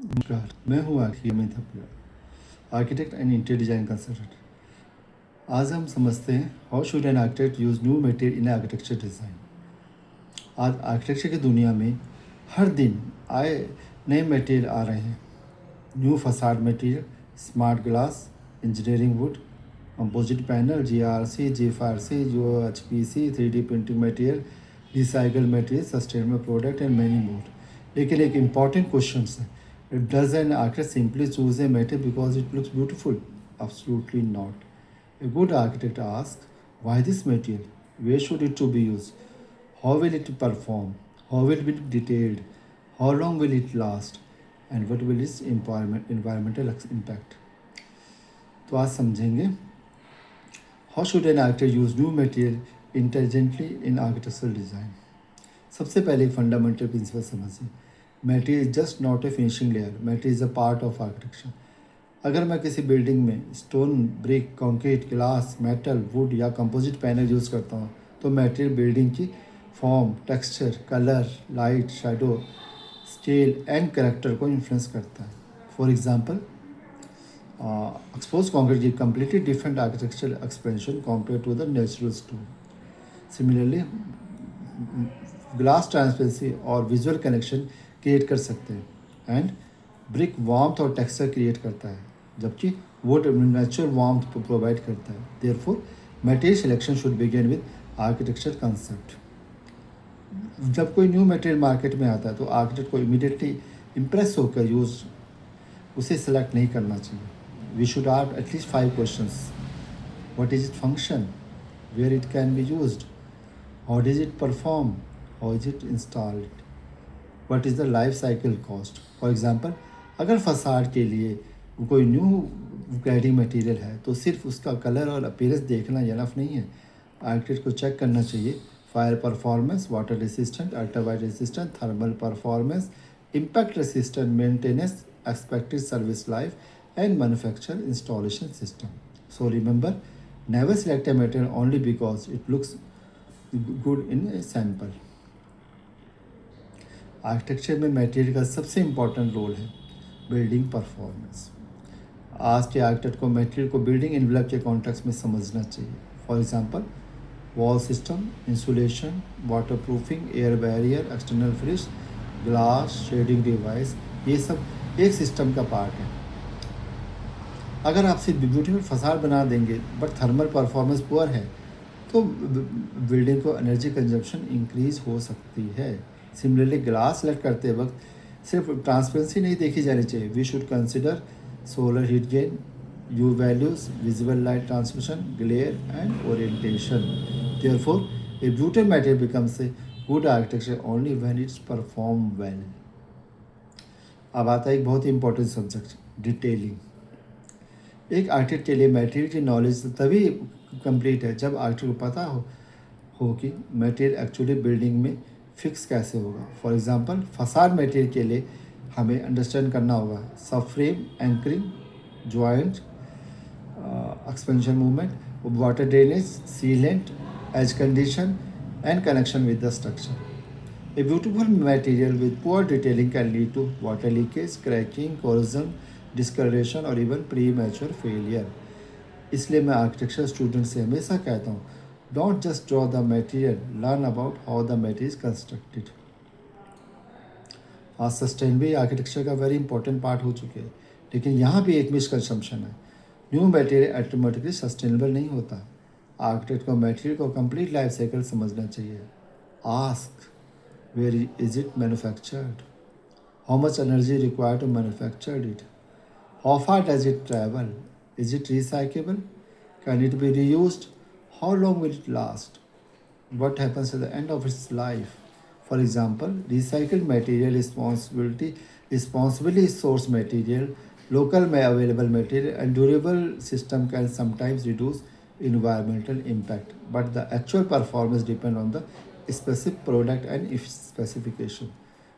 नमस्कार, मैं हूँ Amit Hapla, architect and interior design consultant. आज हम समझते हैं how should an architect use new material in architecture design. आज आर्किटेक्चर की दुनिया में हर दिन आए नए मटेरियल आ रहे हैं। New facade material, smart glass, engineering wood, composite panel, GRC, GFRC, UHPC, 3D printing material, recycle material, sustainable product and many more. लेकिन एक इम्पॉर्टेंट क्वेश्चन है, does an architect simply choose a material because it looks beautiful? Absolutely not. A good architect asks, why this material? Where should it to be used? How will it perform? How will it be detailed? How long will it last? And what will its environmental impact? तो आज समझेंगे how should an architect use new material intelligently in architectural design. सबसे पहले एक fundamental principle समझिए, material is just not a finishing layer, material is a part of architecture. अगर मैं किसी बिल्डिंग में stone, brick, concrete, glass, metal, would या composite panel use करता हूँ तो मटेरियल बिल्डिंग की form, texture, colour, light, shadow, scale and character को इन्फ्लुएंस करता है। For example, exposed concrete give completely different architectural expansion compared to the natural stone. Similarly, glass transparency और visual connection create कर सकते हैं and brick warmth और texture create करता है, जबकि वुड नेचुरल वार्मथ प्रोवाइड करता है। Therefore material selection should begin with architecture concept. जब कोई न्यू मटेरियल मार्केट में आता है तो आर्किटेक्ट को इमीडिएटली इम्प्रेस होकर यूज उसे सेलेक्ट नहीं करना चाहिए। We should ask at least 5 questions. What is its function? Where it can be used? How does it perform? How is it installed? What is the life cycle cost? For example, अगर facade के लिए कोई new cladding material है तो सिर्फ उसका colour और appearance देखना इनफ नहीं है। आर्किटेक्ट को चेक करना चाहिए fire performance, water resistant, ultraviolet resistant, thermal performance, impact resistant, maintenance, expected service life and manufacture installation system. So remember, never select a material only because it looks good in a sample. Architecture में material का सबसे important role है building performance. आज के architect को material को building envelope के context में समझना चाहिए। For example, wall system, insulation, waterproofing, air barrier, external finish, glass, shading device, ये सब एक सिस्टम का पार्ट है। अगर आप सिर्फ ब्यूटीफुल फसाड बना देंगे बट थर्मल परफॉर्मेंस पुअर है तो बिल्डिंग को एनर्जी कंजप्शन इंक्रीज हो सकती है। सिमिलरली, ग्लास सेलेक्ट करते वक्त सिर्फ ट्रांसपेरेंसी नहीं देखी जानी चाहिए। We should consider solar heat gain, U values, visible light transmission, glare and orientation. Therefore a beautiful material becomes a good architecture only when it's perform well. अब आता है एक बहुत ही इंपॉर्टेंट सब्जेक्ट, डिटेलिंग। एक आर्किटेक्ट के लिए material की नॉलेज तभी कंप्लीट है जब आर्किटेक्ट को पता हो कि मटेरियल एक्चुअली बिल्डिंग में फिक्स कैसे होगा। फॉर एग्जांपल, फसाड मटेरियल के लिए हमें अंडरस्टैंड करना होगा subframe, anchoring, joint, expansion movement, water drainage, sealant, edge condition and connection with the structure. A beautiful material with poor detailing can lead to water leakage, cracking, corrosion, discolouration और even premature failure. इसलिए मैं architecture student से हमेशा कहता हूँ, don't just draw the material, learn about how the material is constructed. आज sustainable architecture का very important part हो चुके हैं, लेकिन यहाँ भी एक मिसकंसेप्शन है, न्यू मटेरियल ऑटोमेटिकली सस्टेनेबल नहीं होता। आर्किटेक्ट को मटेरियल को कंप्लीट लाइफ साइकिल समझना चाहिए। Ask, where is it manufactured? How much energy required to manufacture it? How far does it travel? Is it recyclable? Can it be reused? How long will it last? What happens at the end of its life? For example, recycled material responsibly sourced material, local available material, and durable system can sometimes reduce environmental impact, but the actual performance depends on the specific product and its specification.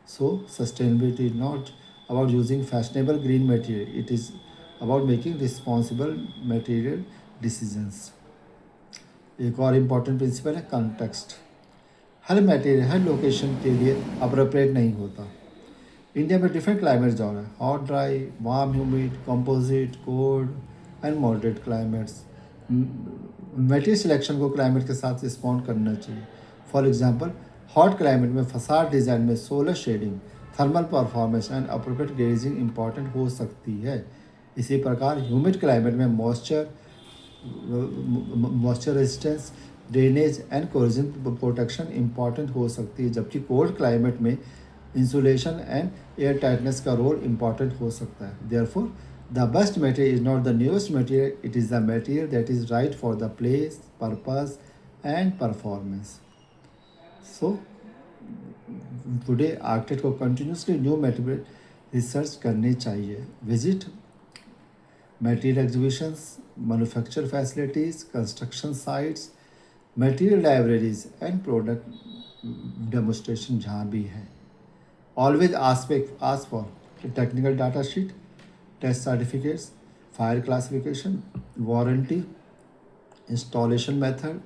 So, sustainability is not about using fashionable green material, it is about making responsible material decisions. एक और important principle है context. हर material हर location के लिए appropriate नहीं होता। India में डिफरेंट क्लाइमेट जोन है, hot dry, warm humid, composite, cold and moderate climates. Material selection को क्लाइमेट के साथ रिस्पॉन्ड करना चाहिए। फॉर एग्जांपल, हॉट क्लाइमेट में फसाड डिज़ाइन में solar shading, thermal performance and appropriate glazing important हो सकती है। इसी प्रकार ह्यूमिड क्लाइमेट में moisture resistance, drainage and corrosion protection important हो सकती है, जबकि कोल्ड क्लाइमेट में इंसुलेशन एंड एयर टाइटनेस का रोल इंपॉर्टेंट हो सकता है। Therefore the best material is not the newest material, it is the material that is right for the place, purpose and performance. So today architect को continuously new material research करनी चाहिए। Visit material exhibitions, manufacture facilities, construction sites, material libraries and product demonstration जहाँ भी है। Always ask for technical data sheet, test certificates, fire classification, warranty, installation method,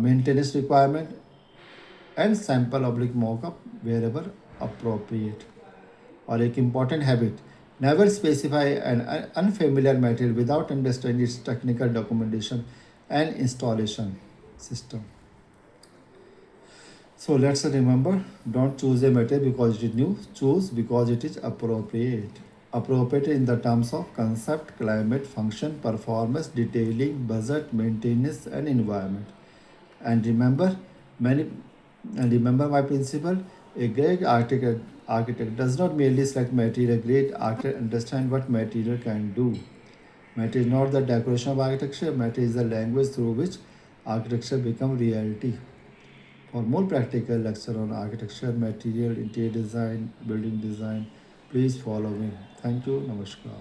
maintenance requirement, and sample oblique mock-up wherever appropriate. और एक important habit, never specify an unfamiliar material without understanding its technical documentation and installation system. So let's remember, don't choose a material because it is new, choose because it is appropriate. Appropriate in the terms of concept, climate, function, performance, detailing, budget, maintenance, and environment. And many remember my principle, a great architect does not merely select material, a great architect understands what material can do. Matter is not the decoration of architecture, matter is the language through which architecture becomes reality. For more practical lecture on architecture, material, interior design, building design, please follow me. Thank you. Namaskar.